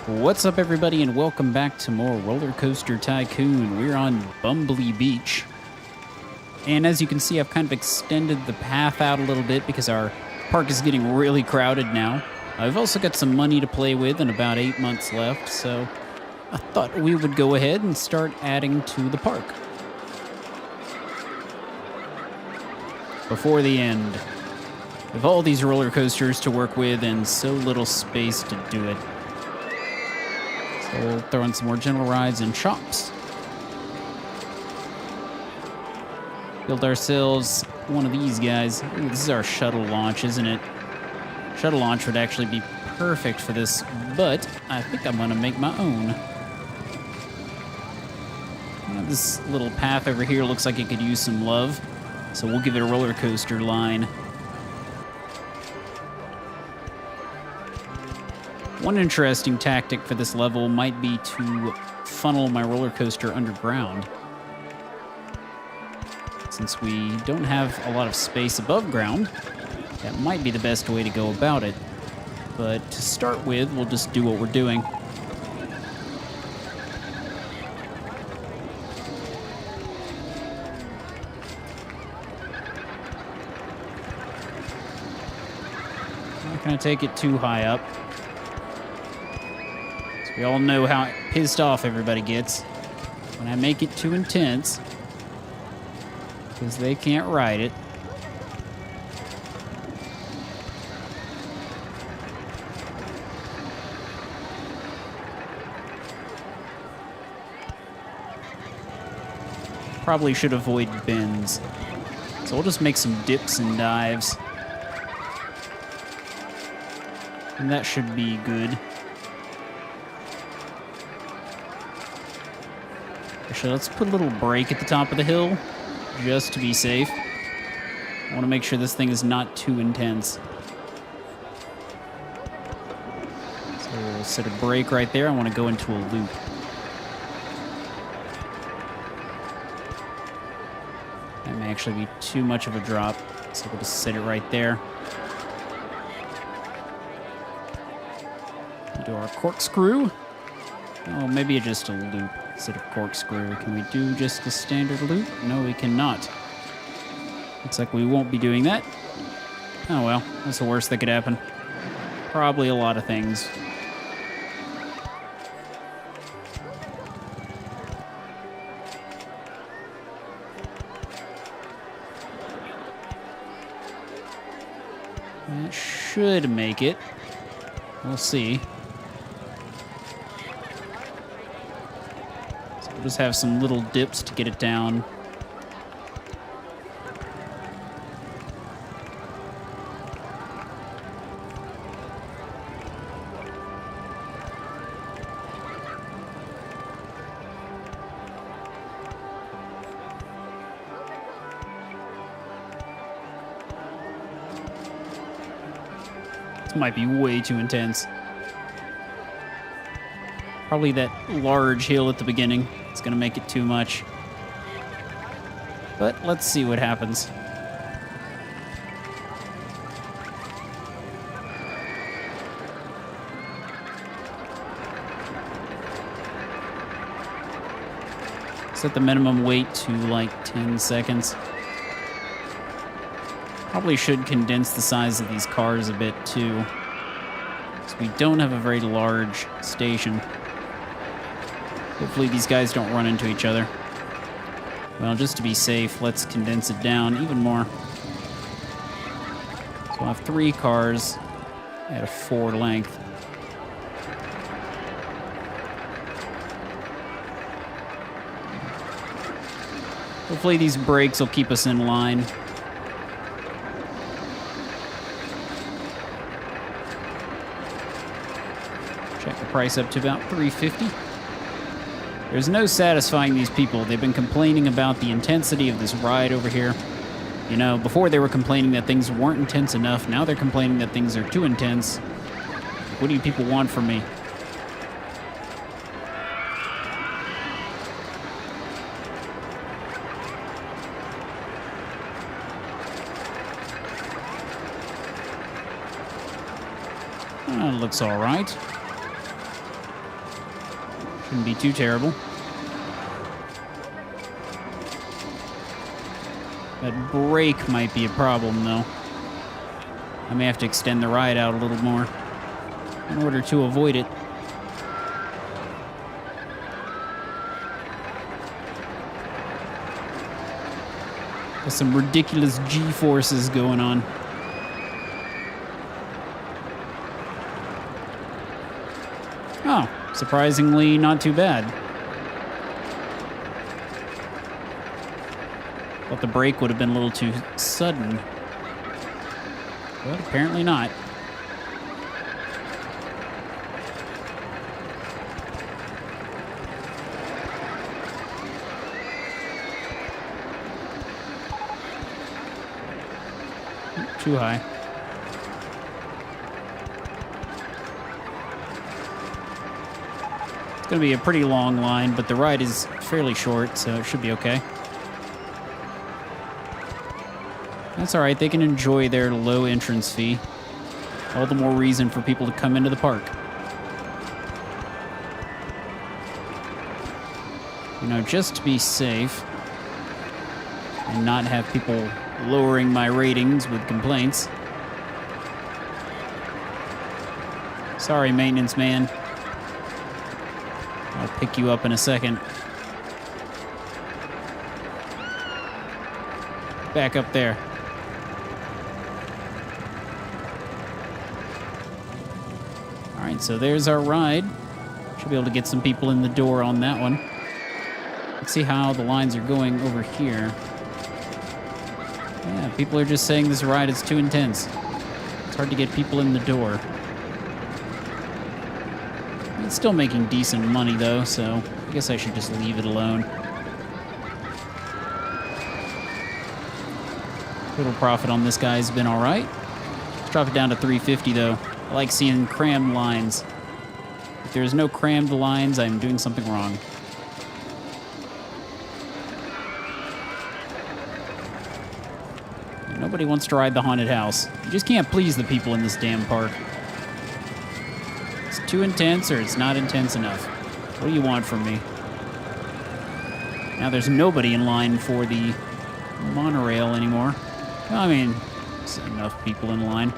What's up, everybody, and welcome back to more RollerCoaster Tycoon. We're on Bumbly Beach. And as you can see, I've kind of extended the path out a little bit because our park is getting really crowded now. I've also got some money to play with and about 8 months left, so I thought we would go ahead and start adding to the park. Before the end. We have all these roller coasters to work with and so little space to do it. So we'll throw in some more gentle rides and shops. Build ourselves one of these guys. Ooh, this is our shuttle launch, isn't it? Shuttle launch would actually be perfect for this, but I think I'm gonna make my own. This little path over here looks like it could use some love, so we'll give it a roller coaster line. One interesting tactic for this level might be to funnel my roller coaster underground. Since we don't have a lot of space above ground, that might be the best way to go about it. But to start with, we'll just do what we're doing. Not gonna take it too high up. We all know how pissed off everybody gets when I make it too intense because they can't ride it. Probably should avoid bends. So we'll just make some dips and dives. And that should be good. Actually, let's put a little break at the top of the hill, just to be safe. I want to make sure this thing is not too intense. So we'll set a break right there. I want to go into a loop. That may actually be too much of a drop, so we'll just set it right there. Do our corkscrew. Oh, maybe just a loop instead of corkscrew. Can we do just a standard loop? No, we cannot. Looks like we won't be doing that. Oh well, that's the worst that could happen. Probably a lot of things. That should make it. We'll see. Just have some little dips to get it down. This might be way too intense. Probably that large hill at the beginning. It's gonna make it too much. But let's see what happens. Set the minimum weight to like 10 seconds. Probably should condense the size of these cars a bit too, because we don't have a very large station. Hopefully these guys don't run into each other. Well, just to be safe, let's condense it down even more. So we'll have 3 cars at a 4 length. Hopefully these brakes will keep us in line. Check the price up to about $3.50. There's no satisfying these people. They've been complaining about the intensity of this ride over here. You know, before they were complaining that things weren't intense enough. Now they're complaining that things are too intense. What do you people want from me? Looks all right. Shouldn't be too terrible. That brake might be a problem, though. I may have to extend the ride out a little more in order to avoid it. There's some ridiculous G-forces going on. Oh, surprisingly not too bad. Thought the brake would have been a little too sudden. But apparently not. Too high. It's going to be a pretty long line, but the ride is fairly short, so it should be okay. That's all right. They can enjoy their low entrance fee. All the more reason for people to come into the park. You know, just to be safe and not have people lowering my ratings with complaints. Sorry, maintenance man. I'll pick you up in a second. Back up there. All right, so there's our ride. Should be able to get some people in the door on that one. Let's see how the lines are going over here. Yeah, people are just saying this ride is too intense. It's hard to get people in the door. It's still making decent money, though, so I guess I should just leave it alone. Total profit on this guy has been all right. Let's drop it down to $3.50, though. I like seeing crammed lines. If there's no crammed lines, I'm doing something wrong. Nobody wants to ride the haunted house. You just can't please the people in this damn park. It's too intense or it's not intense enough. What do you want from me? Now there's nobody in line for the monorail anymore. I mean, there's enough people in line.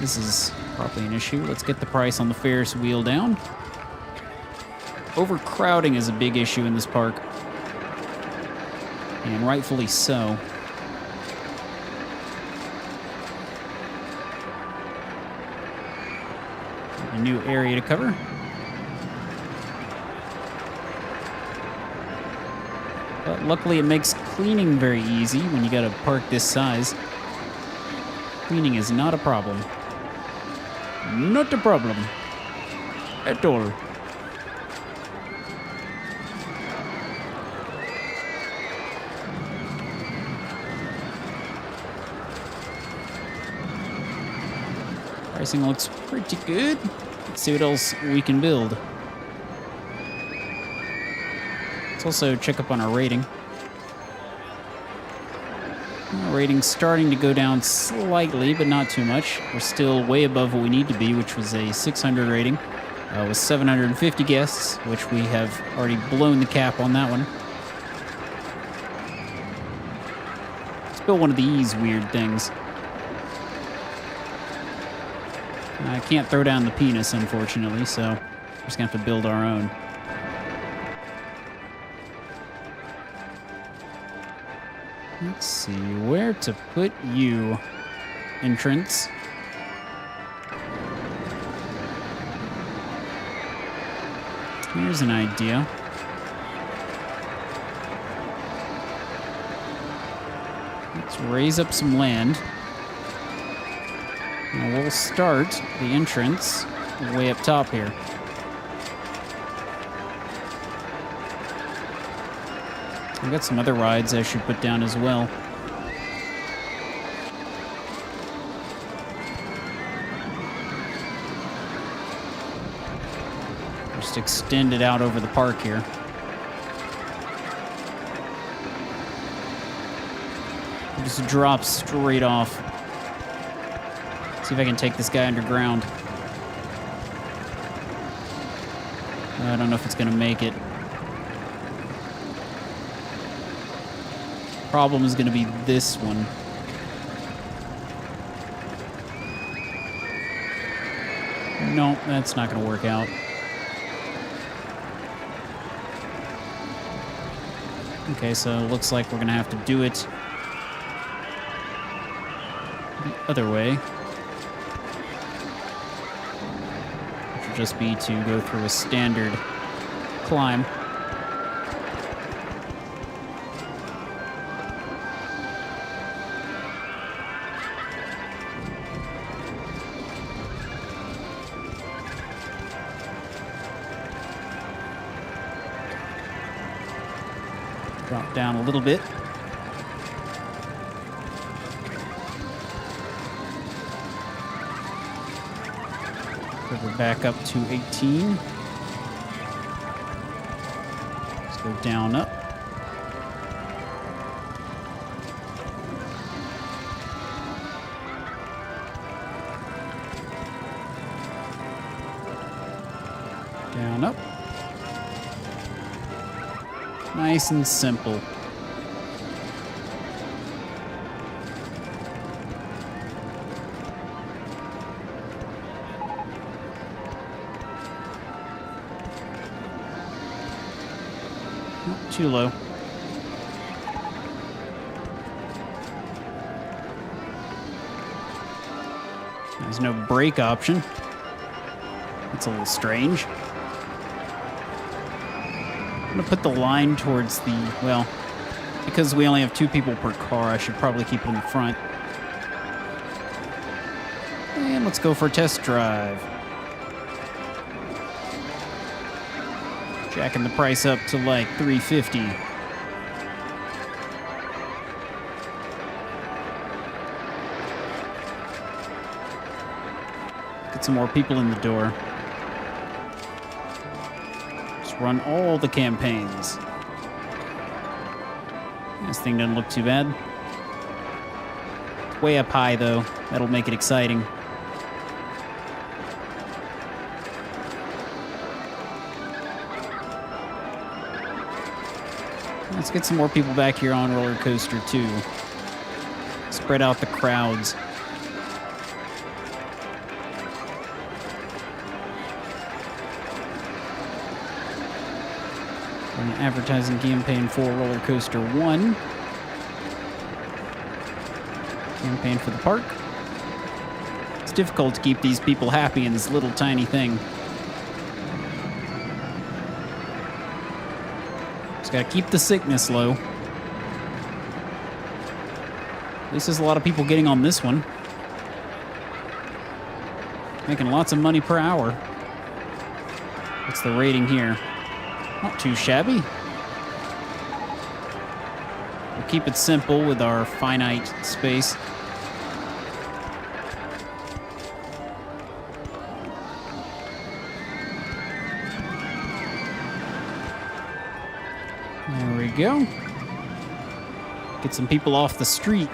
This is probably an issue. Let's get the price on the Ferris wheel down. Overcrowding is a big issue in this park. And rightfully so. A new area to cover. But luckily it makes cleaning very easy when you got a park this size. Cleaning is not a problem. Not a problem. At all. Pricing looks pretty good. Let's see what else we can build. Let's also check up on our rating. Our rating's starting to go down slightly, but not too much. We're still way above what we need to be, which was a 600 rating. With 750 guests, which we have already blown the cap on that one. Let's build one of these weird things. I can't throw down the penis, unfortunately, so we're just going to have to build our own. Let's see, where to put you? Entrance. Here's an idea. Let's raise up some land. Now we'll start the entrance way up top here. I've got some other rides I should put down as well. Just extend it out over the park here. It just drops straight off. See if I can take this guy underground. I don't know if it's going to make it. Problem is going to be this one. No, that's not going to work out. Okay, so it looks like we're going to have to do it the other way. Which would just be to go through a standard climb. Drop down a little bit. We're back up to 18. Let's go down, up. Down, up. Nice and simple. Oh, too low. There's no brake option. That's a little strange. I'm gonna put the line towards the, well, because we only have 2 people per car, I should probably keep it in the front. And let's go for a test drive. Jacking the price up to like $350. Get some more people in the door. Run all the campaigns. This thing doesn't look too bad. It's way up high, though. That'll make it exciting. Let's get some more people back here on RollerCoaster, too. Spread out the crowds. An advertising campaign for RollerCoaster 1. Campaign for the park. It's difficult to keep these people happy in this little tiny thing. Just gotta keep the sickness low. At least there's a lot of people getting on this one. Making lots of money per hour. What's the rating here? Not too shabby. We'll keep it simple with our finite space. There we go. Get some people off the street.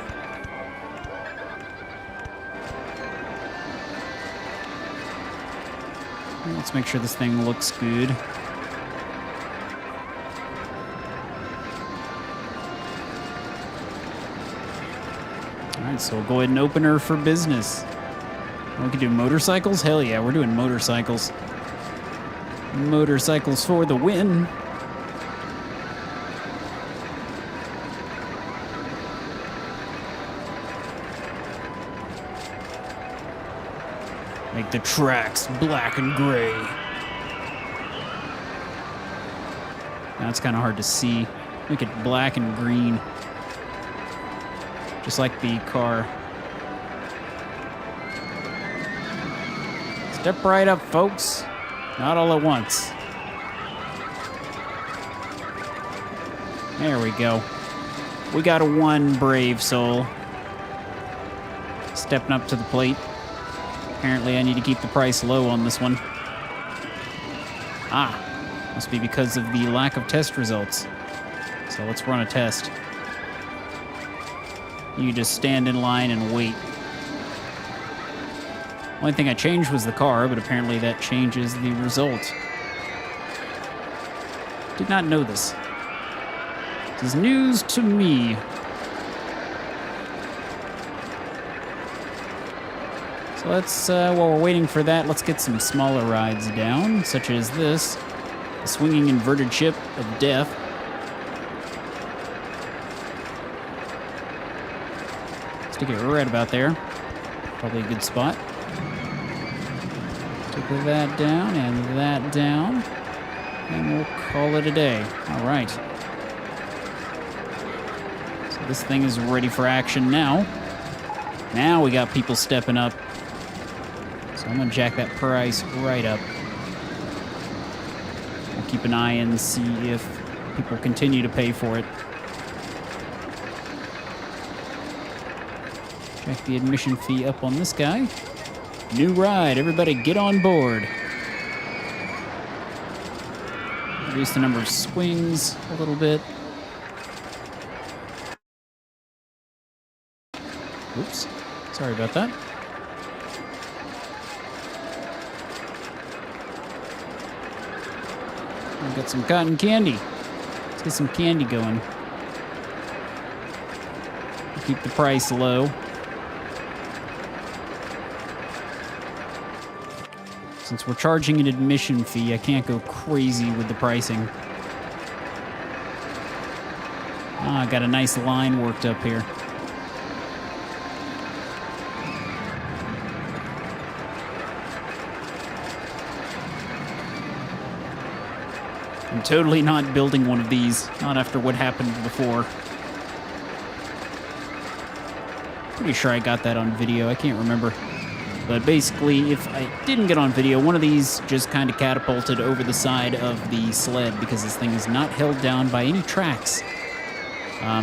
Let's make sure this thing looks good. Alright, so we'll go ahead and open her for business. We can do motorcycles? Hell yeah, we're doing motorcycles. Motorcycles for the win. Make the tracks black and gray. Now it's kind of hard to see. Make it black and green. Just like the car. Step right up, folks. Not all at once. There we go. We got one brave soul. Stepping up to the plate. Apparently I need to keep the price low on this one. Ah, must be because of the lack of test results. So let's run a test. You just stand in line and wait. Only thing I changed was the car, but apparently that changes the result. Did not know this. This is news to me. So let's, while we're waiting for that, let's get some smaller rides down, such as this, the swinging inverted ship of death. Stick it right about there. Probably a good spot. Stick that down and that down, and we'll call it a day. All right. So this thing is ready for action now. Now we got people stepping up. So I'm gonna jack that price right up. We'll keep an eye and see if people continue to pay for it. Check the admission fee up on this guy. New ride, everybody get on board. Reduce the number of swings a little bit. Oops, sorry about that. I've got some cotton candy. Let's get some candy going. Keep the price low. Since we're charging an admission fee, I can't go crazy with the pricing. Ah, I got a nice line worked up here. I'm totally not building one of these, not after what happened before. Pretty sure I got that on video, I can't remember. But basically, if I didn't get on video, one of these just kind of catapulted over the side of the sled because this thing is not held down by any tracks.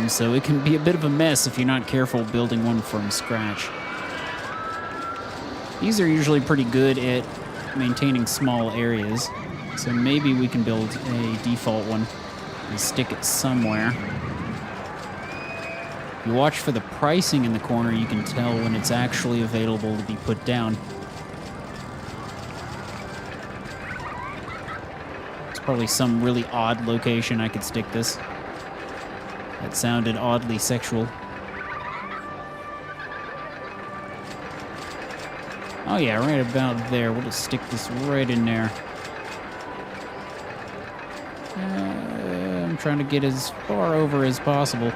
So it can be a bit of a mess if you're not careful building one from scratch. These are usually pretty good at maintaining small areas. So maybe we can build a default one and stick it somewhere. If you watch for the pricing in the corner, you can tell when it's actually available to be put down. It's probably some really odd location I could stick this. That sounded oddly sexual. Oh yeah, right about there. We'll just stick this right in there. I'm trying to get as far over as possible.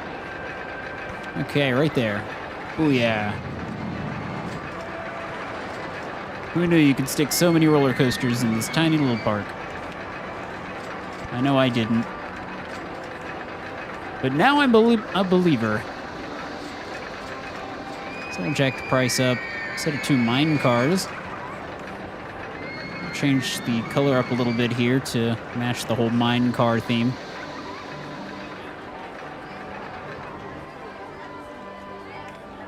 Okay, right there. Booyah. Who knew you could stick so many roller coasters in this tiny little park? I know I didn't. But now I'm a believer. So I'll jack the price up. Set it to mine cars. I'll change the color up a little bit here to match the whole mine car theme.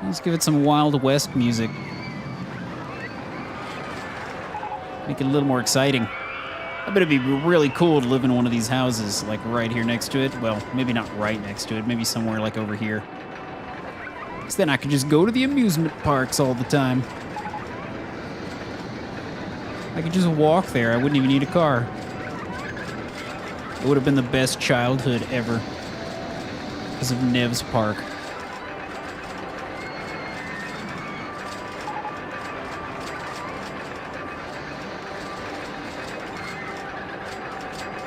Let's give it some Wild West music. Make it a little more exciting. I bet it'd be really cool to live in one of these houses, like right here next to it. Well, maybe not right next to it, maybe somewhere like over here. So then I could just go to the amusement parks all the time. I could just walk there. I wouldn't even need a car. It would have been the best childhood ever because of Nev's Park.